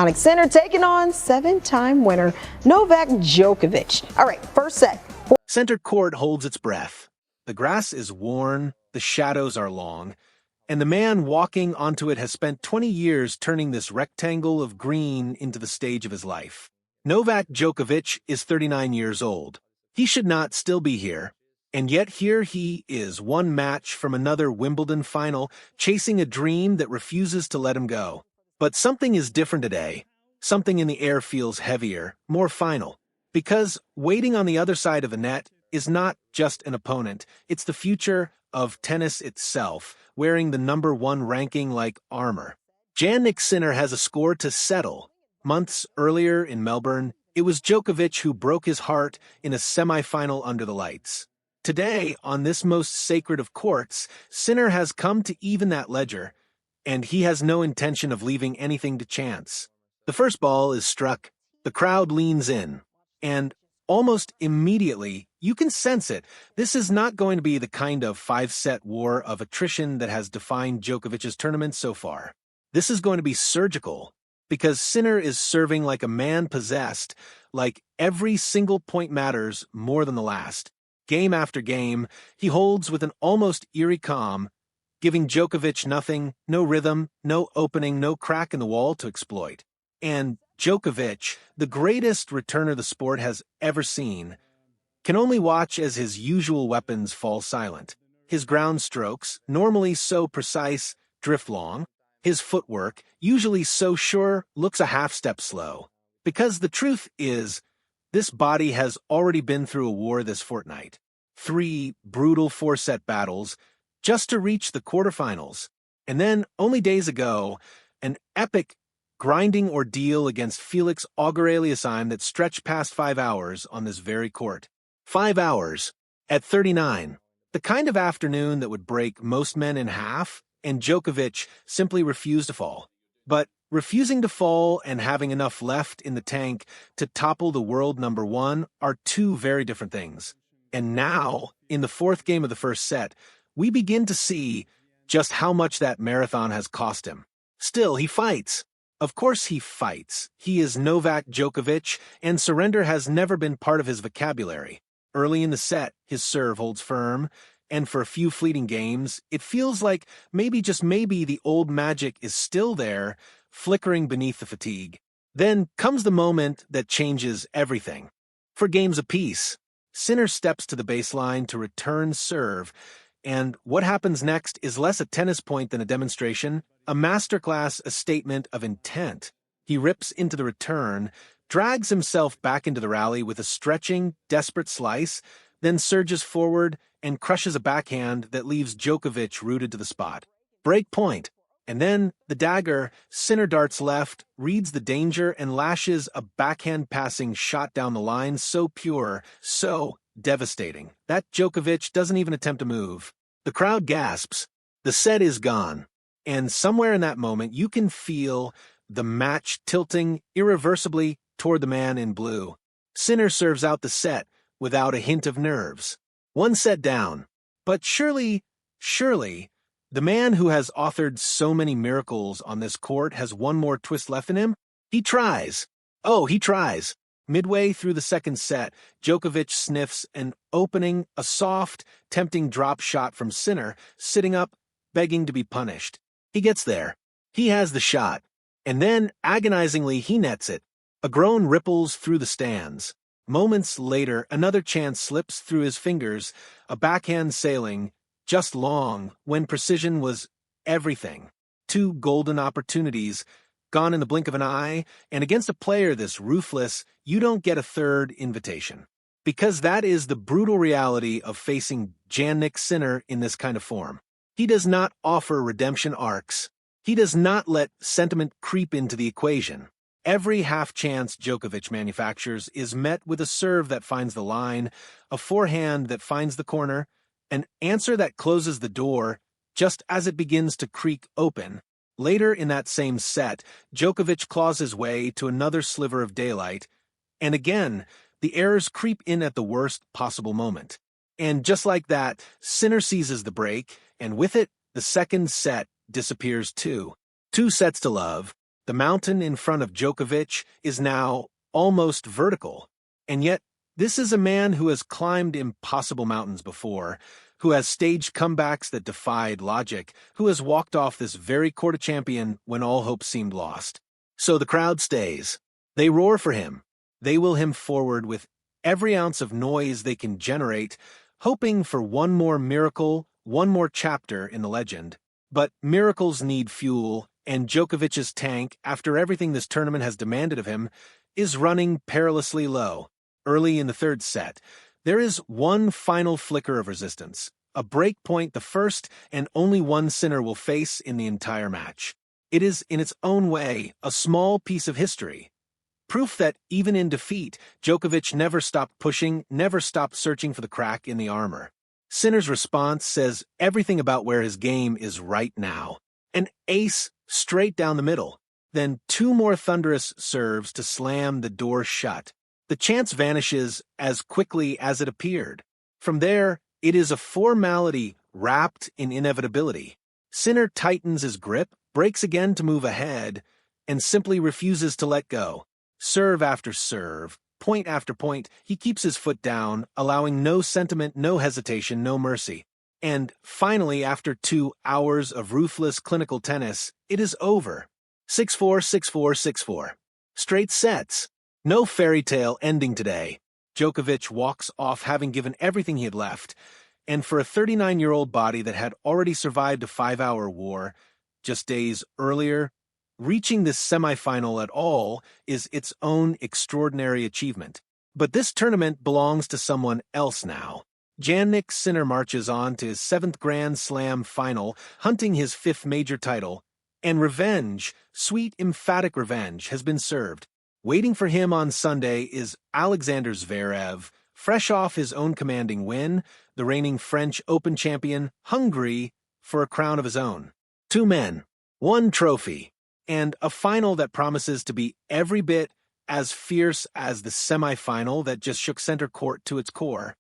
Jannik Sinner taking on seven-time winner Novak Djokovic. All right, first set. Center court holds its breath. The grass is worn, the shadows are long, and the man walking onto it has spent 20 years turning this rectangle of green into the stage of his life. Novak Djokovic is 39 years old. He should not still be here, and yet here he is, one match from another Wimbledon final, chasing a dream that refuses to let him go. But something is different today. Something in the air feels heavier, more final. Because waiting on the other side of the net is not just an opponent, it's the future of tennis itself, wearing the #1 ranking like armor. Jannik Sinner has a score to settle. Months earlier in Melbourne, it was Djokovic who broke his heart in a semifinal under the lights. Today, on this most sacred of courts, Sinner has come to even that ledger, and he has no intention of leaving anything to chance. The first ball is struck, the crowd leans in, and almost immediately, you can sense it. This is not going to be the kind of 5-set war of attrition that has defined Djokovic's tournament so far. This is going to be surgical, because Sinner is serving like a man possessed, like every single point matters more than the last. Game after game, he holds with an almost eerie calm, giving Djokovic nothing, no rhythm, no opening, no crack in the wall to exploit. And Djokovic, the greatest returner the sport has ever seen, can only watch as his usual weapons fall silent. His ground strokes, normally so precise, drift long. His footwork, usually so sure, looks a half-step slow. Because the truth is, this body has already been through a war this fortnight. 3 brutal 4-set battles, just to reach the quarterfinals. And then, only days ago, an epic grinding ordeal against Felix Auger-Aliassime that stretched past 5 hours on this very court. 5 hours, at 39. The kind of afternoon that would break most men in half, and Djokovic simply refused to fall. But refusing to fall and having enough left in the tank to topple the world #1 are two very different things. And now, in the 4th game of the first set, we begin to see just how much that marathon has cost him. Still, he fights. Of course he fights. He is Novak Djokovic, and surrender has never been part of his vocabulary. Early in the set, his serve holds firm, and for a few fleeting games, it feels like maybe, just maybe, the old magic is still there, flickering beneath the fatigue. Then comes the moment that changes everything. For games apiece, Sinner steps to the baseline to return serve, and what happens next is less a tennis point than a demonstration, a masterclass, a statement of intent. He rips into the return, drags himself back into the rally with a stretching, desperate slice, then surges forward and crushes a backhand that leaves Djokovic rooted to the spot. Break point. And then the dagger, Sinner darts left, reads the danger, and lashes a backhand passing shot down the line so pure, so devastating, that Djokovic doesn't even attempt to move. The crowd gasps. The set is gone. And somewhere in that moment, you can feel the match tilting irreversibly toward the man in blue. Sinner serves out the set without a hint of nerves. 1 set down. But surely, the man who has authored so many miracles on this court has one more twist left in him? He tries. Oh, he tries. Midway through the 2nd set, Djokovic sniffs an opening, a soft, tempting drop shot from Sinner, sitting up, begging to be punished. He gets there. He has the shot. And then, agonizingly, he nets it. A groan ripples through the stands. Moments later, another chance slips through his fingers, a backhand sailing, just long, when precision was everything. 2 golden opportunities, gone in the blink of an eye, and against a player this ruthless, you don't get a 3rd invitation. Because that is the brutal reality of facing Jannik Sinner in this kind of form. He does not offer redemption arcs. He does not let sentiment creep into the equation. Every half-chance Djokovic manufactures is met with a serve that finds the line, a forehand that finds the corner, an answer that closes the door just as it begins to creak open. Later in that same set, Djokovic claws his way to another sliver of daylight, and again, the errors creep in at the worst possible moment. And just like that, Sinner seizes the break, and with it, the 2nd set disappears too. 2 sets to love. The mountain in front of Djokovic is now almost vertical. And yet, this is a man who has climbed impossible mountains before, who has staged comebacks that defied logic, who has walked off this very court of champion when all hope seemed lost. So the crowd stays. They roar for him. They will him forward with every ounce of noise they can generate, hoping for one more miracle, one more chapter in the legend. But miracles need fuel, and Djokovic's tank, after everything this tournament has demanded of him, is running perilously low. Early in the third set, there is one final flicker of resistance, a break point the first and only one Sinner will face in the entire match. It is, in its own way, a small piece of history. Proof that, even in defeat, Djokovic never stopped pushing, never stopped searching for the crack in the armor. Sinner's response says everything about where his game is right now. An ace straight down the middle, then two more thunderous serves to slam the door shut. The chance vanishes as quickly as it appeared. From there, it is a formality wrapped in inevitability. Sinner tightens his grip, breaks again to move ahead, and simply refuses to let go. Serve after serve, point after point, he keeps his foot down, allowing no sentiment, no hesitation, no mercy. And finally, after 2 hours of ruthless clinical tennis, it is over. 6-4, 6-4, 6-4. Straight sets. No fairy tale ending today. Djokovic walks off having given everything he had left, and for a 39-year-old body that had already survived a 5-hour war just days earlier, reaching this semifinal at all is its own extraordinary achievement. But this tournament belongs to someone else now. Jannik Sinner marches on to his 7th Grand Slam final, hunting his 5th major title, and revenge, sweet, emphatic revenge, has been served. Waiting for him on Sunday is Alexander Zverev, fresh off his own commanding win, the reigning French Open champion, hungry for a crown of his own. 2 men, 1 trophy, and a final that promises to be every bit as fierce as the semifinal that just shook center court to its core.